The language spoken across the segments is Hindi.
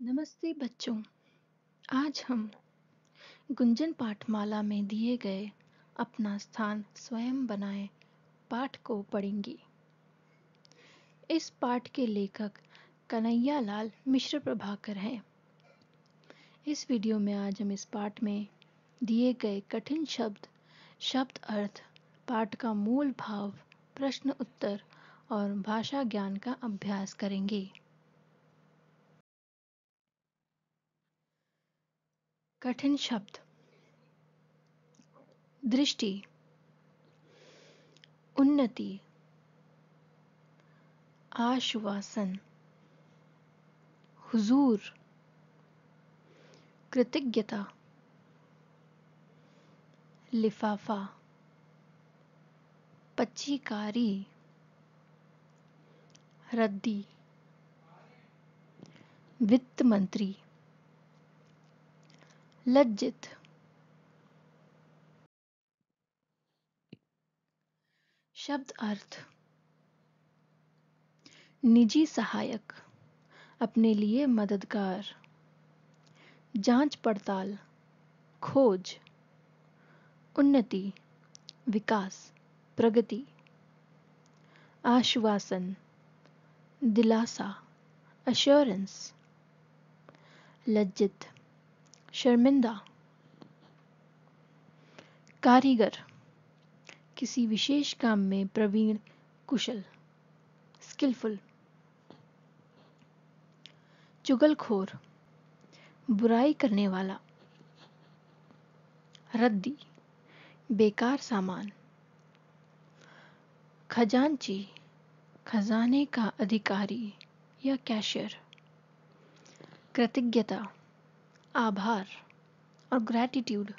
नमस्ते बच्चों। आज हम गुंजन पाठमाला में दिए गए अपना स्थान स्वयं बनाएं पाठ को पढ़ेंगे। इस पाठ के लेखक कन्हैयालाल मिश्र प्रभाकर हैं। इस वीडियो में आज हम इस पाठ में दिए गए कठिन शब्द, शब्द अर्थ, पाठ का मूल भाव, प्रश्न उत्तर और भाषा ज्ञान का अभ्यास करेंगे। कठिन शब्द: दृष्टि, उन्नति, आश्वासन, हुजूर, कृतज्ञता, लिफाफा, पच्चीकारी, रद्दी, वित्त मंत्री, लज्जित। शब्द अर्थ: निजी सहायक, अपने लिए मददगार, जांच पड़ताल, खोज, उन्नति, विकास, प्रगति, आश्वासन, दिलासा, अश्योरेंस, लज्जित, शर्मिंदा, कारीगर, किसी विशेष काम में प्रवीण, कुशल, स्किलफुल, चुगलखोर, बुराई करने वाला, रद्दी, बेकार सामान, खजांची, खजाने का अधिकारी या कैशियर, कृतज्ञता, आभार और ग्रैटिट्यूड,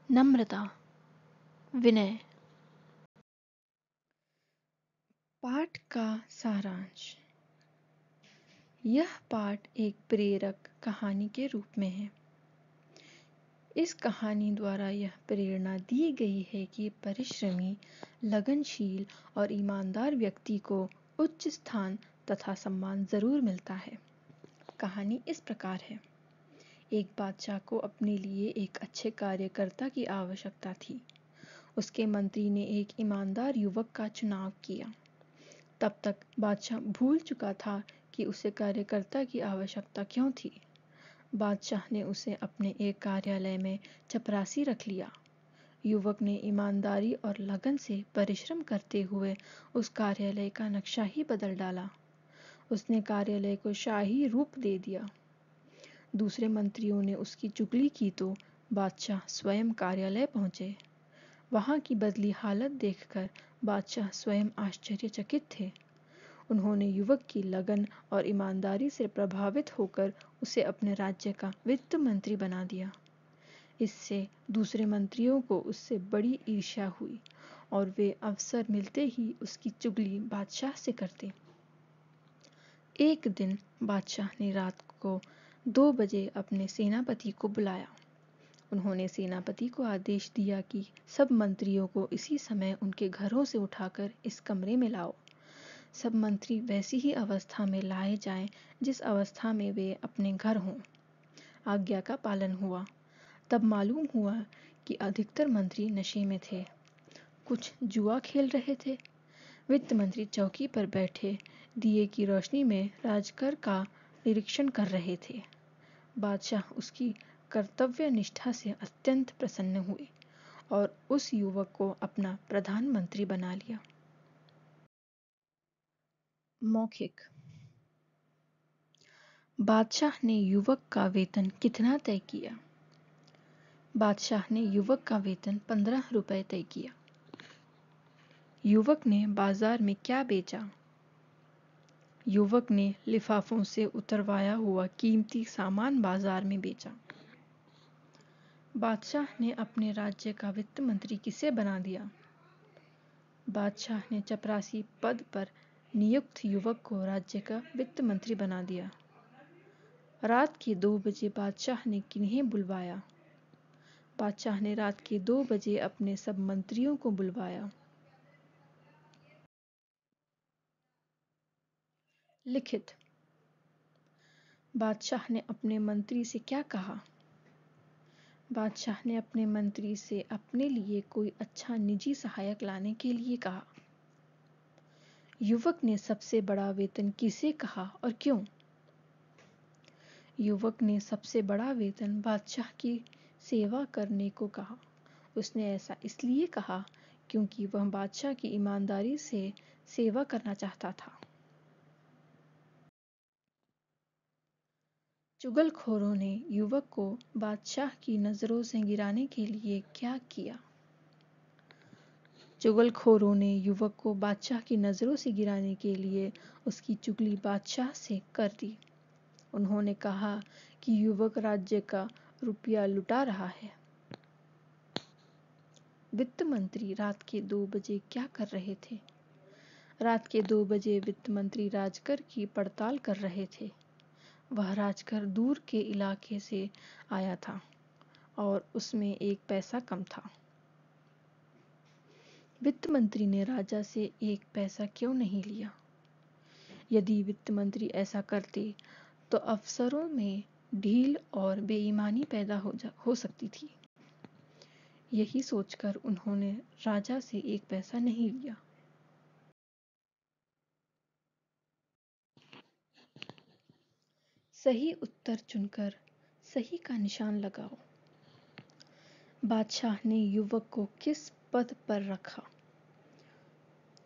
नम्रता, विनय। पाठ का सारांश: यह पाठ एक प्रेरक कहानी के रूप में है। इस कहानी द्वारा यह प्रेरणा दी गई है कि परिश्रमी, लगनशील और ईमानदार व्यक्ति को उच्च स्थान तथा सम्मान जरूर मिलता है। कहानी इस प्रकार है। एक बादशाह को अपने लिए एक अच्छे कार्यकर्ता की आवश्यकता थी। उसके मंत्री ने एक ईमानदार युवक का चुनाव किया। तब तक बादशाह भूल चुका था कि उसे कार्यकर्ता की आवश्यकता क्यों थी। बादशाह ने उसे अपने एक कार्यालय में चपरासी रख लिया। युवक ने ईमानदारी और लगन से परिश्रम करते हुए उस कार्यालय का नक्शा ही बदल डाला। उसने कार्यालय को शाही रूप दे दिया। दूसरे मंत्रियों ने उसकी चुगली की तो बादशाह स्वयं कार्यालय पहुंचे। वहां की बदली हालत देखकर बादशाह स्वयं आश्चर्यचकित थे। उन्होंने युवक की लगन और ईमानदारी से प्रभावित होकर उसे अपने राज्य का वित्त मंत्री बना दिया। इससे दूसरे मंत्रियों को उससे बड़ी ईर्ष्या हुई और वे अवसर मिलते ही उसकी चुगली बादशाह से करते। एक दिन बादशाह ने रात को 2 बजे अपने सेनापति को बुलाया। उन्होंने सेनापति को आदेश दिया कि सब मंत्रियों को इसी समय उनके घरों से उठाकर इस कमरे में लाओ। सब मंत्री वैसी ही अवस्था में लाए जाएं जिस अवस्था में वे अपने घर हों। आज्ञा का पालन हुआ। तब मालूम हुआ कि अधिकतर मंत्री नशे में थे। कुछ जुआ खेल रहे थे। वित्त मंत्री चौकी पर बैठे दिए की रोशनी में राजकर का निरीक्षण कर रहे थे। बादशाह उसकी कर्तव्य निष्ठा से अत्यंत प्रसन्न हुए और उस युवक को अपना प्रधानमंत्री बना लिया। मौखिक: बादशाह ने युवक का वेतन कितना तय किया? बादशाह ने युवक का वेतन 15 रुपए तय किया। युवक ने बाजार में क्या बेचा? युवक ने लिफाफों से उतरवाया हुआ कीमती सामान बाजार में बेचा। बादशाह ने अपने राज्य का वित्त मंत्री किसे बना दिया? बादशाह ने चपरासी पद पर नियुक्त युवक को राज्य का वित्त मंत्री बना दिया। रात के 2 बजे बादशाह ने किन्हें बुलवाया? बादशाह ने रात के 2 बजे अपने सब मंत्रियों को बुलवाया। लिखित: बादशाह ने अपने मंत्री से क्या कहा? बादशाह ने अपने मंत्री से अपने लिए कोई अच्छा निजी सहायक लाने के लिए कहा। युवक ने सबसे बड़ा वेतन किसे कहा और क्यों? युवक ने सबसे बड़ा वेतन बादशाह की सेवा करने को कहा। उसने ऐसा इसलिए कहा क्योंकि वह बादशाह की ईमानदारी से सेवा करना चाहता था। चुगलखोरों ने युवक को बादशाह की नज़रों से गिराने के लिए क्या किया? चुगलखोरों ने युवक को बादशाह की नज़रों से गिराने के लिए उसकी चुगली बादशाह से कर दी। उन्होंने कहा कि युवक राज्य का रुपया लुटा रहा है। वित्त मंत्री रात के 2 बजे क्या कर रहे थे? रात के 2 बजे वित्त मंत्री राजकर की पड़ताल कर रहे थे। वह राजकर दूर के इलाके से आया था और उसमें 1 पैसा कम था। वित्त मंत्री ने राजा से 1 पैसा क्यों नहीं लिया? यदि वित्त मंत्री ऐसा करते तो अफसरों में ढील और बेईमानी पैदा हो सकती थी। यही सोचकर उन्होंने राजा से 1 पैसा नहीं लिया। सही उत्तर चुनकर सही का निशान लगाओ। बादशाह ने युवक को किस पद पर रखा?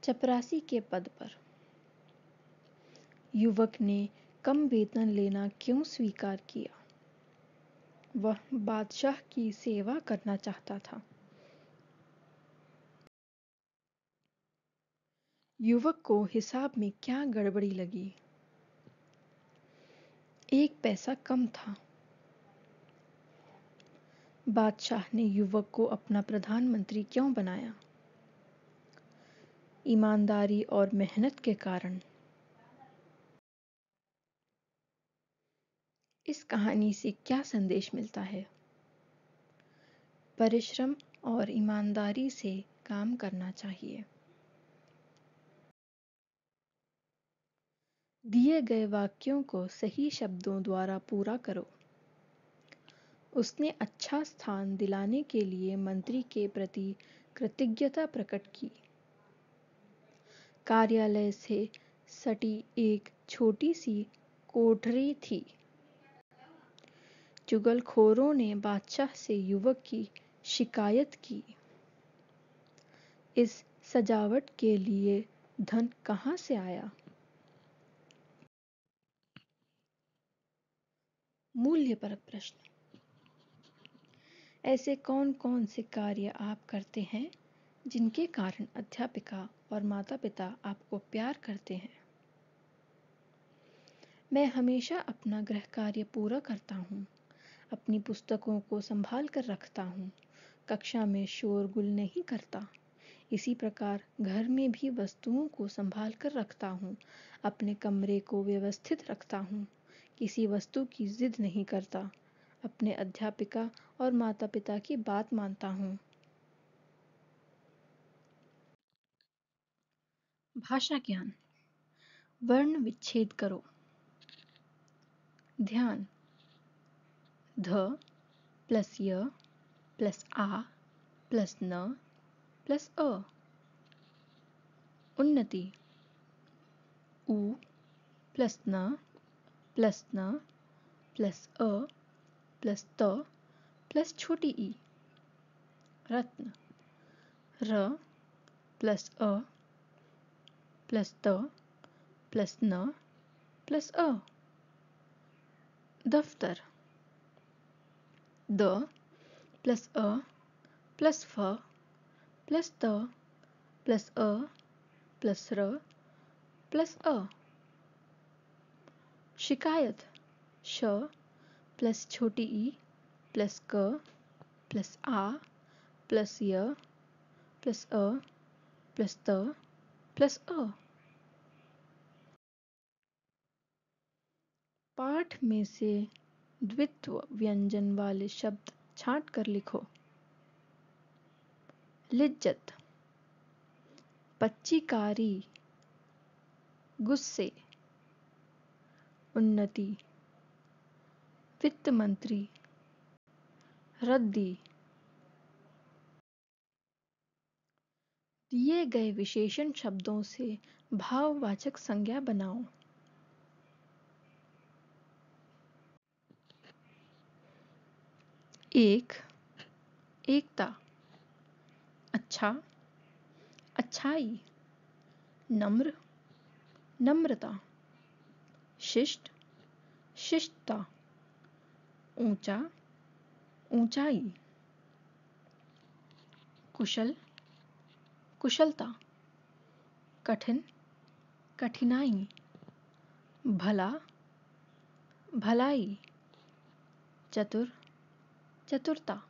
चपरासी के पद पर। युवक ने कम वेतन लेना क्यों स्वीकार किया? वह बादशाह की सेवा करना चाहता था। युवक को हिसाब में क्या गड़बड़ी लगी? 1 पैसा कम था। बादशाह ने युवक को अपना प्रधानमंत्री क्यों बनाया? ईमानदारी और मेहनत के कारण। इस कहानी से क्या संदेश मिलता है? परिश्रम और ईमानदारी से काम करना चाहिए। दिए गए वाक्यों को सही शब्दों द्वारा पूरा करो। उसने अच्छा स्थान दिलाने के लिए मंत्री के प्रति कृतज्ञता प्रकट की। कार्यालय से सटी एक छोटी सी कोठरी थी। चुगलखोरों ने बादशाह से युवक की शिकायत की। इस सजावट के लिए धन कहाँ से आया? मूल्यपरक प्रश्न। ऐसे कौन-कौन से कार्य आप करते हैं जिनके कारण अध्यापिका और माता-पिता आपको प्यार करते हैं? मैं हमेशा अपना गृह कार्य पूरा करता हूँ। अपनी पुस्तकों को संभाल कर रखता हूँ। कक्षा में शोरगुल नहीं करता। इसी प्रकार घर में भी वस्तुओं को संभाल कर रखता हूँ। अपने कमरे को व्यवस्थित रखता हूँ। किसी वस्तु की जिद नहीं करता। अपने अध्यापिका और माता-पिता की बात मानता हूँ। भाषा ज्ञान। वर्ण विच्छेद करो। ध्यान। ध प्लस य प्लस आ प्लस न प्लस अ। उन्नति। उ प्लस न प्लस न प्लस अ प्लस त प्लस छोटी ई। रत्न। र प्लस अ प्लस त प्लस न प्लस अ। दफ्तर। द प्लस अ प्लस फ प्लस त प्लस अ प्लस र प्लस अ। शिकायत। श प्लस छोटी ई प्लस क प्लस आ प्लस य प्लस अ प्लस त प्लस अ। पाठ में से द्वित्व व्यंजन वाले शब्द छांट कर लिखो। लिज्जत। पच्चीकारी। गुस्से। उन्नति। वित्त मंत्री, रद्दी। दिए गए विशेषण शब्दों से भाववाचक संज्ञा बनाओ। एक, एकता। अच्छा, अच्छाई। नम्र, नम्रता। शिष्ट, शिष्टता। ऊंचा, ऊंचाई। कुशल, कुशलता। कठिन, कठिनाई। भला, भलाई। चतुर, चतुरता।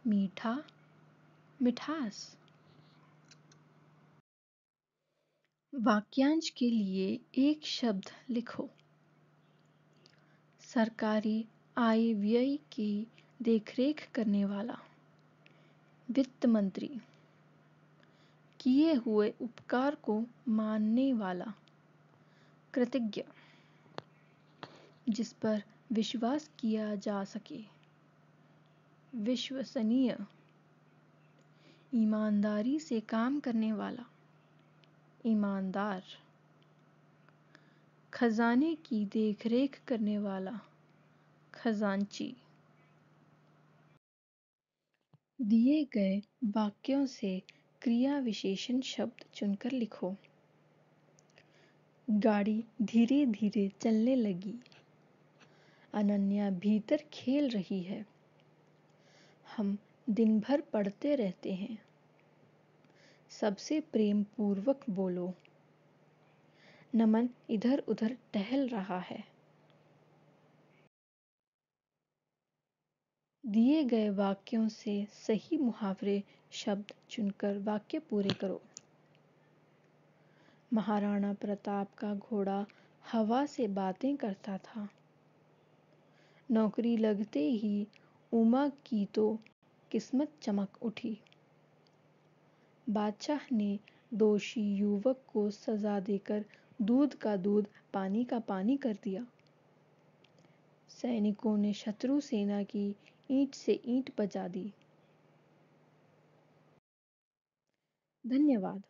मीठा, मिठास। वाक्यांश के लिए एक शब्द लिखो। सरकारी आय व्यय की देखरेख करने वाला। वित्त मंत्री। किए हुए उपकार को मानने वाला। कृतज्ञ, जिस पर विश्वास किया जा सके। विश्वसनीय, ईमानदारी से काम करने वाला। ईमानदार। खजाने की देखरेख करने वाला। खजांची। दिए गए वाक्यों से क्रिया विशेषण शब्द चुनकर लिखो। गाड़ी धीरे धीरे चलने लगी। अनन्या भीतर खेल रही है। हम दिन भर पढ़ते रहते हैं। सबसे प्रेम पूर्वक बोलो। नमन इधर उधर टहल रहा है। दिए गए वाक्यों से सही मुहावरे शब्द चुनकर वाक्य पूरे करो। महाराणा प्रताप का घोड़ा हवा से बातें करता था। नौकरी लगते ही उमा की तो किस्मत चमक उठी। बादशाह ने दोषी युवक को सजा देकर दूध का दूध, पानी का पानी कर दिया। सैनिकों ने शत्रु सेना की ईंट से ईंट बजा दी। धन्यवाद।